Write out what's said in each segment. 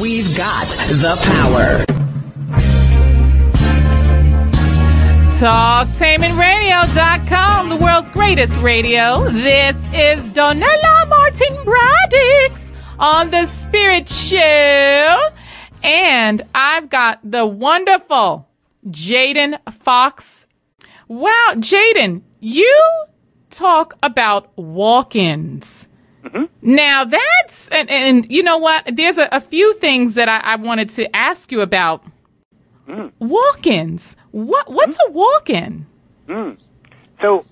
We've got the power. TalkTainmentRadio.com, the world's greatest radio. This is Donella Martin Braddix on The Spirit Show. And I've got the wonderful Jaden Fox. Wow, Jaden, you talk about walk-ins. Mm-hmm. Now that's, and you know what? There's a few things that I wanted to ask you about. Walk-ins. What's a walk-in? So,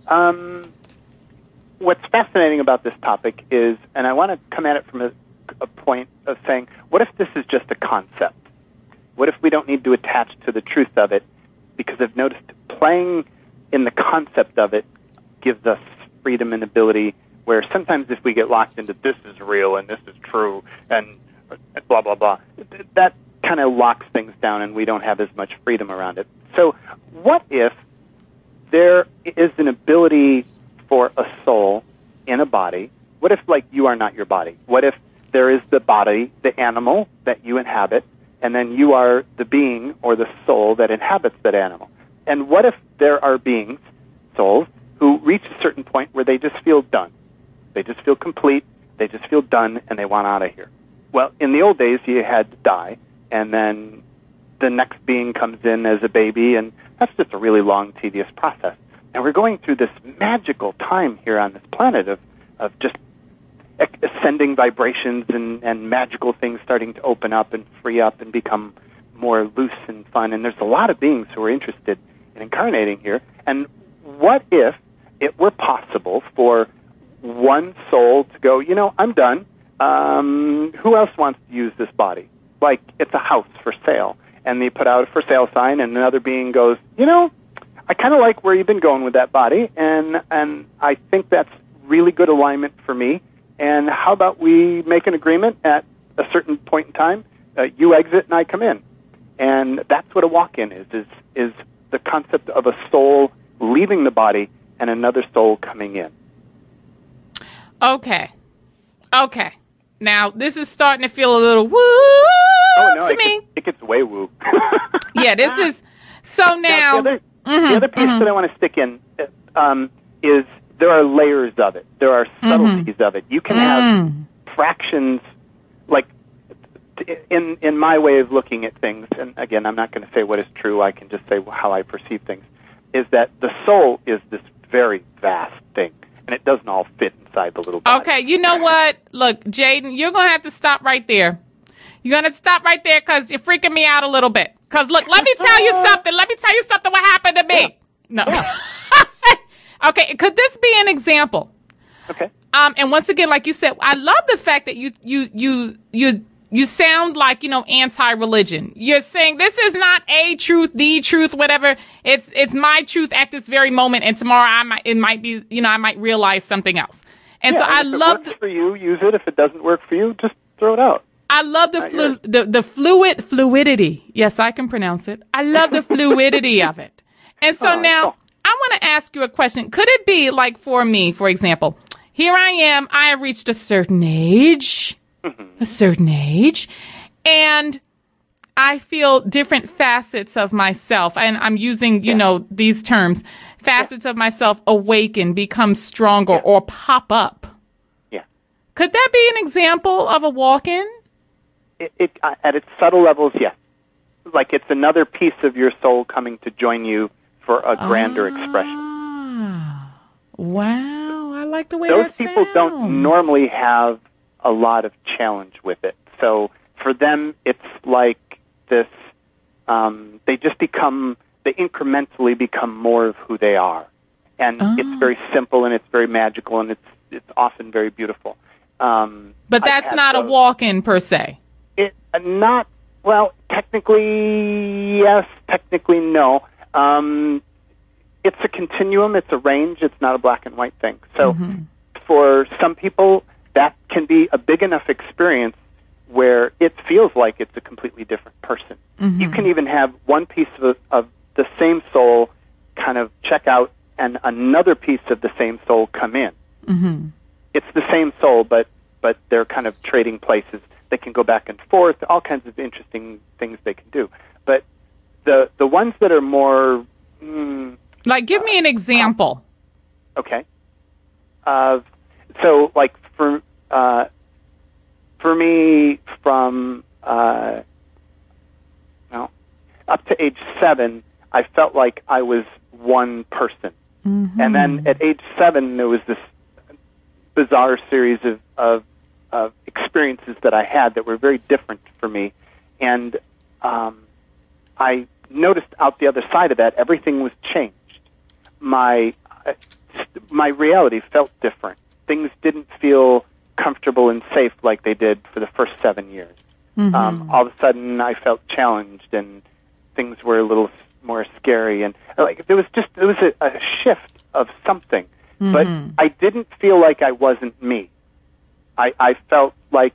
what's fascinating about this topic is, and I want to come at it from a point of saying, what if this is just a concept? What if we don't need to attach to the truth of it? Because I've noticed playing in the concept of it gives us freedom and ability, where sometimes if we get locked into this is real and this is true and blah, blah, blah, that kind of locks things down and we don't have as much freedom around it. So what if there is an ability for a soul in a body? What if, like, you are not your body? What if there is the body, the animal that you inhabit, and then you are the being or the soul that inhabits that animal? And what if there are beings, souls, who reach a certain point where they just feel done? They just feel complete, they just feel done, and they want out of here. Well, in the old days, you had to die, and then the next being comes in as a baby, and that's just a really long, tedious process. And we're going through this magical time here on this planet of just ascending vibrations and magical things starting to open up and free up and become more loose and fun. And there's a lot of beings who are interested in incarnating here. And what if it were possible for one soul to go, you know, I'm done. Who else wants to use this body? Like, it's a house for sale. And they put out a for sale sign, and another being goes, you know, I kind of like where you've been going with that body, and I think that's really good alignment for me. And how about we make an agreement at a certain point in time? You exit and I come in. And that's what a walk-in is the concept of a soul leaving the body and another soul coming in. Okay. Now, this is starting to feel a little woo to me. It gets way woo. Yeah, this is... So now... the other piece that I want to stick in is there are layers of it. There are subtleties of it. You can have fractions, like in my way of looking at things, and again, I'm not going to say what is true. I can just say how I perceive things, is that the soul is this very vast thing, and it doesn't all fit inside the little body. Okay, you know what? Look, Jaden, you're going to have to stop right there. You're going to stop right there because you're freaking me out a little bit. Because, look, let me tell you something. What happened to me. Yeah. No. Yeah. Okay, could this be an example? Okay. And once again, like you said, I love the fact that you sound like, you know, anti-religion. You're saying this is not a truth, the truth, whatever. It's my truth at this very moment, and tomorrow I might realize something else. And so I love if it works for you, use it. If it doesn't work for you, just throw it out. I love the fluidity. Yes, I can pronounce it. I love the fluidity of it. And so now I want to ask you a question. Could it be like for me, for example, here I am, I have reached a certain age, and I feel different facets of myself. And I'm using, you know, these terms, facets of myself awaken, become stronger, or pop up. Yeah. Could that be an example of a walk-in? It at its subtle levels, yes. Like it's another piece of your soul coming to join you for a grander expression. Wow, I like the way that sounds. Those people don't normally have a lot of challenge with it. So for them, it's like this, they incrementally become more of who they are. And it's very simple, and it's very magical, and it's often very beautiful. But that's not a walk-in per se. Technically yes, technically no. It's a continuum, it's a range, it's not a black and white thing. So for some people, that can be a big enough experience where it feels like it's a completely different person. You can even have one piece of the same soul kind of check out and another piece of the same soul come in. It's the same soul, but they're kind of trading places. They can go back and forth, all kinds of interesting things they can do. But the ones that are more... like, give me an example. Okay. So, like, for me, from up to age 7, I felt like I was one person. Mm-hmm. And then at age 7, there was this bizarre series of experiences that I had that were very different for me. And I noticed out the other side of that, everything was changed. My reality felt different. Things didn't feel comfortable and safe like they did for the first 7 years. Mm-hmm. All of a sudden, I felt challenged, and things were a little more scary, and like there was a shift of something. Mm-hmm. But I didn't feel like I wasn't me. I felt like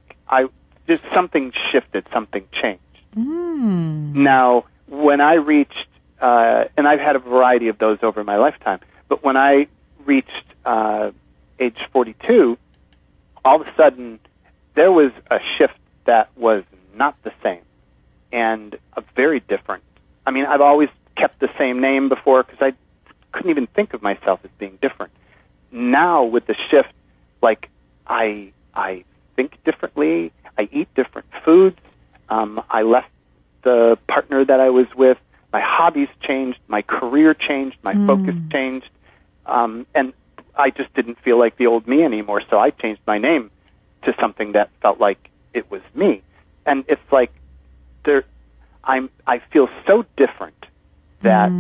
something shifted, something changed. Mm. Now, when I reached, and I've had a variety of those over my lifetime, but when I reached age 42, all of a sudden there was a shift that was not the same and very different. I mean, I've always kept the same name before because I couldn't even think of myself as being different. Now with the shift, like I think differently, I eat different foods, I left the partner that I was with, my hobbies changed, my career changed, my focus changed, and I just didn't feel like the old me anymore, so I changed my name to something that felt like it was me. And it's like I feel so different that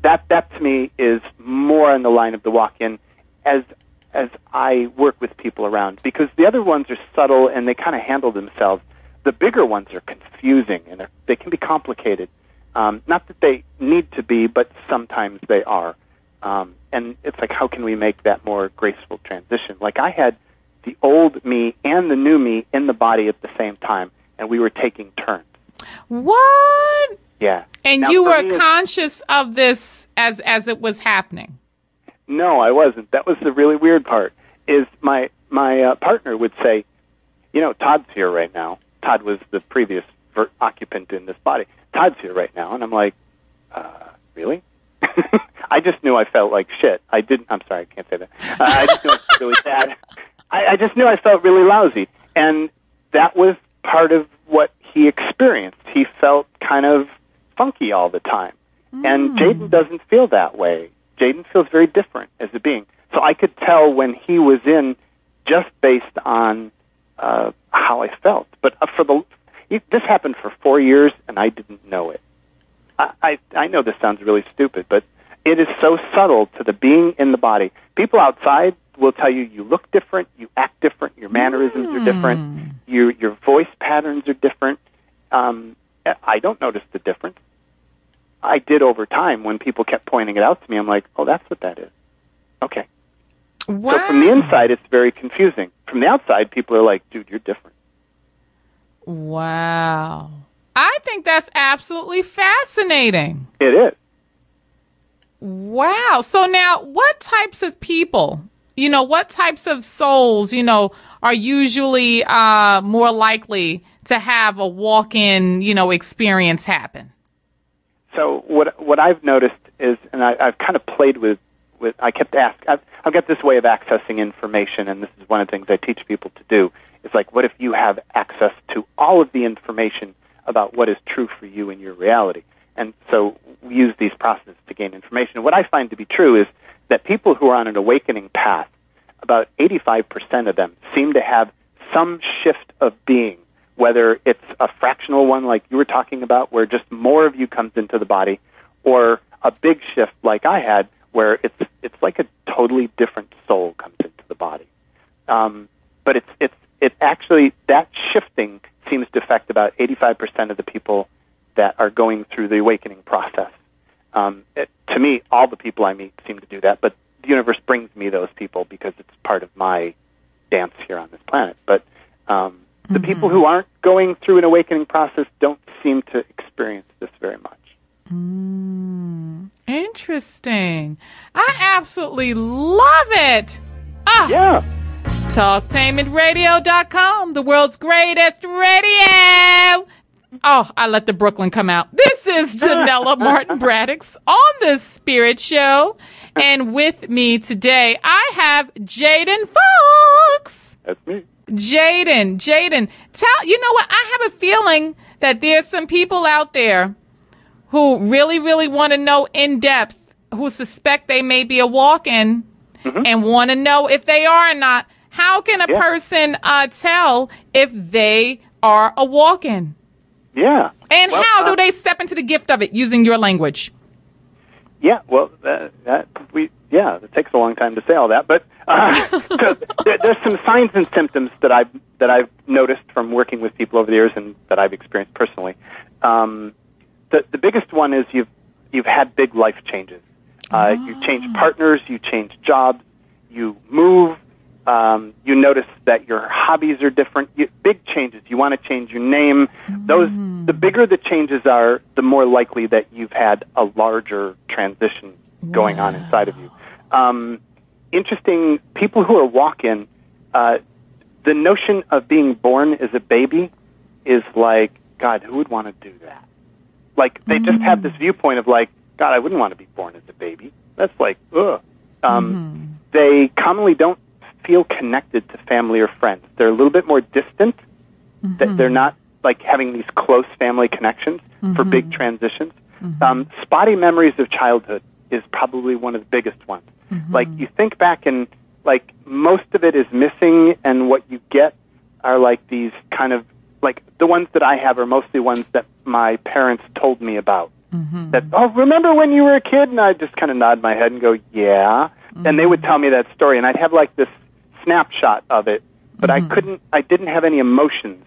that to me is more on the line of the walk-in as I work with people around, because the other ones are subtle and they kind of handle themselves. The bigger ones are confusing and they can be complicated. Not that they need to be, but sometimes they are. And it's like, how can we make that more graceful transition? Like I had the old me and the new me in the body at the same time, and we were taking turns. What? Yeah. And now, you were conscious of this as it was happening? No, I wasn't. That was the really weird part, is my partner would say, you know, Todd's here right now. Todd was the previous occupant in this body. Todd's here right now. And I'm like, really? I just knew I felt like shit. I'm sorry, I can't say that. I just knew I felt really bad. I just knew I felt really lousy. And that was part of what he experienced. He felt kind of funky all the time. And Jaden doesn't feel that way. Jaden feels very different as a being. So I could tell when he was in just based on how I felt. But this happened for 4 years, and I didn't know it. I know this sounds really stupid, but it is so subtle to the being in the body. People outside will tell you look different, you act different, your mannerisms are different, your voice patterns are different. I don't notice the difference. I did over time when people kept pointing it out to me. I'm like, oh, that's what that is. Okay. Wow. So from the inside, it's very confusing. From the outside, people are like, dude, you're different. Wow. I think that's absolutely fascinating. It is. Wow. So now, what types of people, what types of souls, are usually more likely to have a walk-in, experience happen? So what I've noticed is, and I've kind of played with I kept asking, I've got this way of accessing information, and this is one of the things I teach people to do. It's like, what if you have access to all of the information about what is true for you in your reality? And so we use these processes to gain information. And what I find to be true is that people who are on an awakening path, about 85% of them seem to have some shift of being, whether it's a fractional one like you were talking about, where just more of you comes into the body, or a big shift like I had, where it's like a totally different soul comes into the body. But it's actually, that shifting seems to affect about 85% of the people that are going through the awakening process. To me, all the people I meet seem to do that, but the universe brings me those people because it's part of my dance here on this planet. But the people who aren't going through an awakening process don't seem to experience this very much. Interesting. I absolutely love it. Yeah. Talktainmentradio.com, the world's greatest radio. Oh, I let the Brooklyn come out. This is Donella Martin Braddix on The Spirit Show. And with me today, I have Jaden Fox. That's me. Jaden, you know what? I have a feeling that there's some people out there who really, really want to know in depth, who suspect they may be a walk-in and want to know if they are or not. How can a person tell if they are a walk-in? Yeah. And how do they step into the gift of it using your language? Yeah, well, it takes a long time to say all that, but so there's some signs and symptoms that I've noticed from working with people over the years and that I've experienced personally. The biggest one is you've had big life changes. You change partners, you change jobs, you move. You notice that your hobbies are different. Big changes. You want to change your name. The bigger the changes are, the more likely that you've had a larger transition going on inside of you. Interesting, people who are walk-in, the notion of being born as a baby is like, God, who would want to do that? Like, they just have this viewpoint of like, God, I wouldn't want to be born as a baby. That's like, ugh. They commonly don't feel connected to family or friends. They're a little bit more distant. They're not like having these close family connections for big transitions. Spotty memories of childhood is probably one of the biggest ones. Like, you think back and like most of it is missing, and what you get are like these kind of like the ones that I have are mostly ones that my parents told me about. That, oh, remember when you were a kid? And I just kind of nod my head and go, yeah. And they would tell me that story, and I'd have like this snapshot of it, but I didn't have any emotions.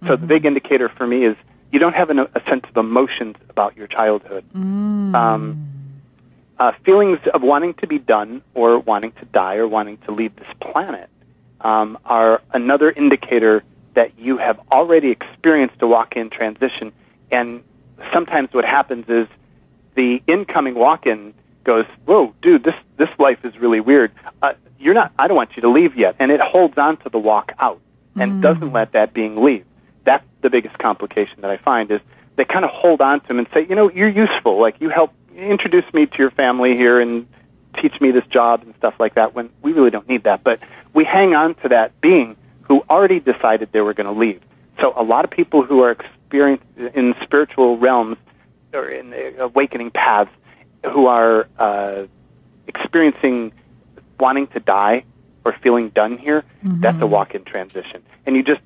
So the big indicator for me is you don't have a sense of emotions about your childhood. Feelings of wanting to be done or wanting to die or wanting to leave this planet are another indicator that you have already experienced a walk-in transition. And sometimes what happens is the incoming walk-in goes, whoa, dude, this life is really weird. I don't want you to leave yet. And it holds on to the walk out and doesn't let that being leave. That's the biggest complication that I find is they kind of hold on to him and say, you know, you're useful. Like, you help introduce me to your family here and teach me this job and stuff like that, when we really don't need that. But we hang on to that being who already decided they were going to leave. So a lot of people who are experienced in spiritual realms or in awakening paths who are experiencing wanting to die or feeling done here, that's a walk-in transition. And you just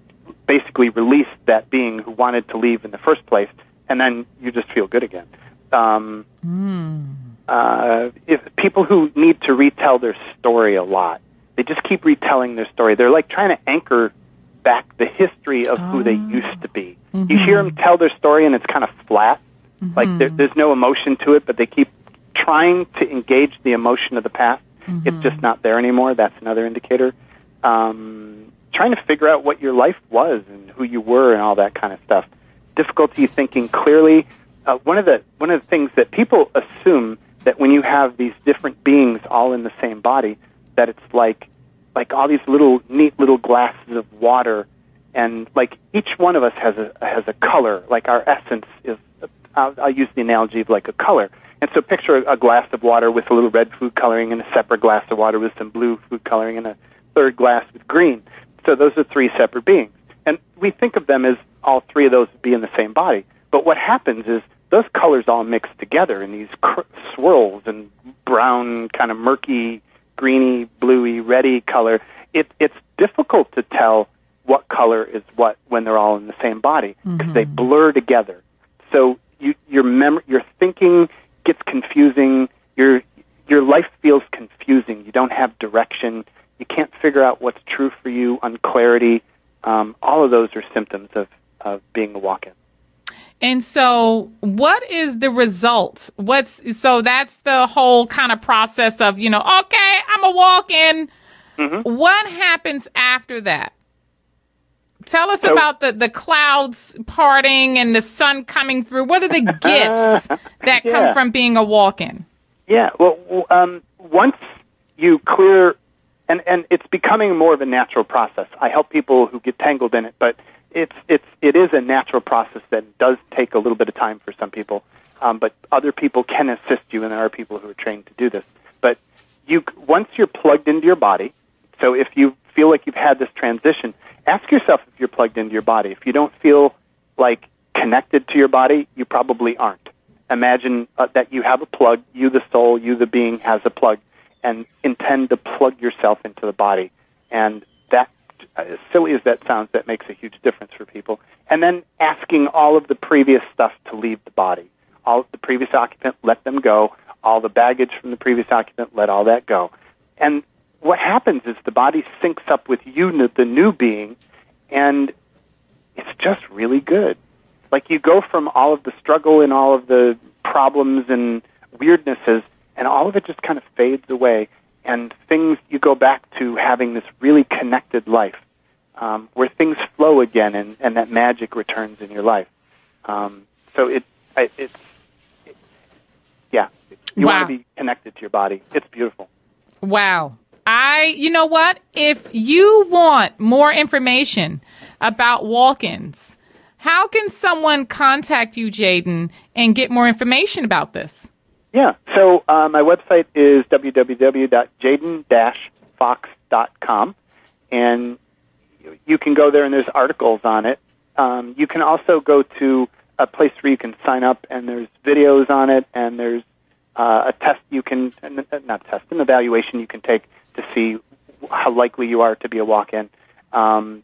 basically release that being who wanted to leave in the first place, and then you just feel good again. If people who need to retell their story a lot, they just keep retelling their story. They're like trying to anchor back the history of who they used to be. You hear them tell their story, and it's kind of flat. Like there's no emotion to it, but they keep trying to engage the emotion of the past. It's just not there anymore. That's another indicator. Trying to figure out what your life was and who you were and all that kind of stuff. Difficulty thinking clearly. One of the things that people assume that when you have these different beings all in the same body, that it's like all these neat little glasses of water, and like each one of us has a color. Like our essence is. I'll use the analogy of like a color. And so picture a glass of water with a little red food coloring, and a separate glass of water with some blue food coloring, and a third glass with green. So those are three separate beings. And we think of them as all three of those would be in the same body. But what happens is those colors all mix together in these swirls and brown, kind of murky, greeny, bluey, reddy color. It's difficult to tell what color is what when they're all in the same body because they blur together. So your thinking gets confusing. Your life feels confusing. You don't have direction. You can't figure out what's true for you. Unclarity. All of those are symptoms of being a walk-in. And so what is the result? So that's the whole kind of process of, okay, I'm a walk-in. What happens after that? Tell us about the clouds parting and the sun coming through. What are the gifts that come from being a walk-in? Yeah, well, once you clear And it's becoming more of a natural process. I help people who get tangled in it, but it is a natural process that does take a little bit of time for some people. But other people can assist you, and there are people who are trained to do this. But once you're plugged into your body, so if you feel like you've had this transition, ask yourself if you're plugged into your body. If you don't feel like connected to your body, you probably aren't. Imagine that you have a plug, you the soul, you the being has a plug, and intend to plug yourself into the body. And that, as silly as that sounds, that makes a huge difference for people. And then asking all of the previous stuff to leave the body. All of the previous occupant, let them go. All the baggage from the previous occupant, let all that go. And what happens is the body syncs up with you, the new being, and it's just really good. Like you go from all of the struggle and all of the problems and weirdnesses, and all of it just kind of fades away, and you go back to having this really connected life, where things flow again, and that magic returns in your life. So you want to be connected to your body. It's beautiful. Wow. You know what? If you want more information about walk-ins, how can someone contact you, Jaden, and get more information about this? Yeah, so my website is www.jaden-fox.com, and you can go there and there's articles on it. You can also go to a place where you can sign up, and there's videos on it, and there's a test an evaluation you can take to see how likely you are to be a walk-in. And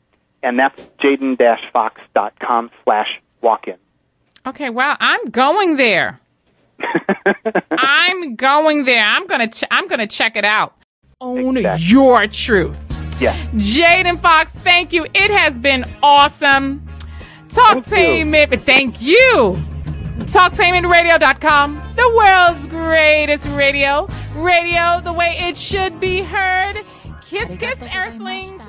that's jaden-fox.com/walk-in. Okay, wow, I'm going there. I'm going there. I'm gonna check it out. Own your truth. Yeah. Jaden Fox, thank you. It has been awesome. Thank you. Talktainmentradio.com, the world's greatest radio. Radio the way it should be heard. Kiss, kiss, earthlings.